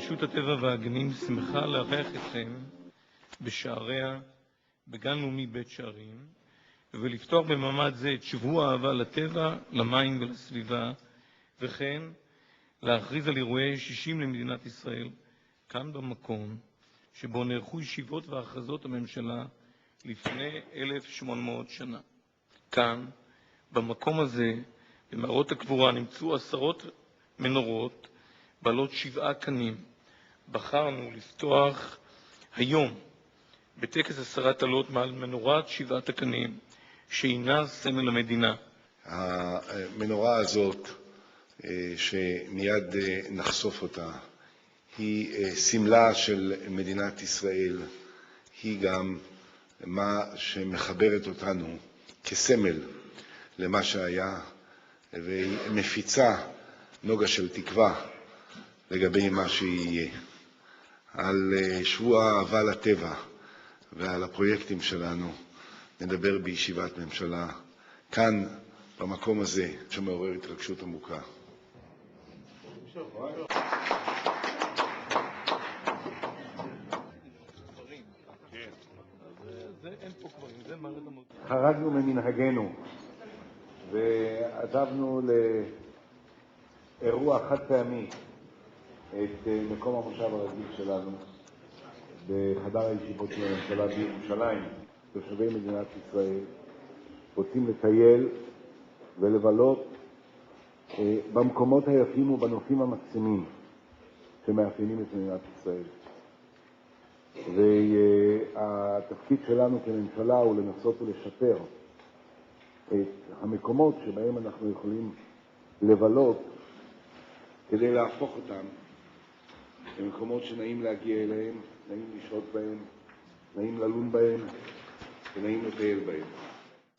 רשות הטבע והגנים שמחה לארח אתכם בשעריה בגן לאומי בית שערים, ולפתוח במעמד זה את שבוע האהבה לטבע, למים ולסביבה, וכן להכריז על אירועי 60 למדינת ישראל, כאן במקום שבו נערכו ישיבות והכרזות הממשלה לפני 1,800 שנה. כאן, במקום הזה, במערות הקבורה, נמצאו עשרות מנורות בעלות 7 קנים. בחרנו לפתוח היום בטקס הסרת עלות מעל מנורת 7 הקנים, שהינה סמל המדינה. המנורה הזאת, שמיד נחשוף אותה, היא סמלה של מדינת ישראל, היא גם מה שמחברת אותנו כסמל למה שהיה, והיא מפיצה נוגה של תקווה לגבי מה שיהיה. על שבוע האהבה לטבע ועל הפרויקטים שלנו נדבר בישיבת ממשלה, כאן במקום הזה שמעורר התרגשות עמוקה. חרגנו ממנהגנו ועזבנו לאירוע חד פעמי את מקום המושב הרגיל שלנו בחדר הישיבות של הממשלה בירושלים. תושבי מדינת ישראל רוצים לטייל ולבלות במקומות היפים ובנופים המקסימים שמאפיינים את מדינת ישראל. והתפקיד שלנו כממשלה הוא לנסות ולשפר את המקומות שבהם אנחנו יכולים לבלות כדי להפוך אותם למקומות שנעים להגיע אליהם, נעים לשהות בהם, נעים ללון בהם ונעים לטייל בהם.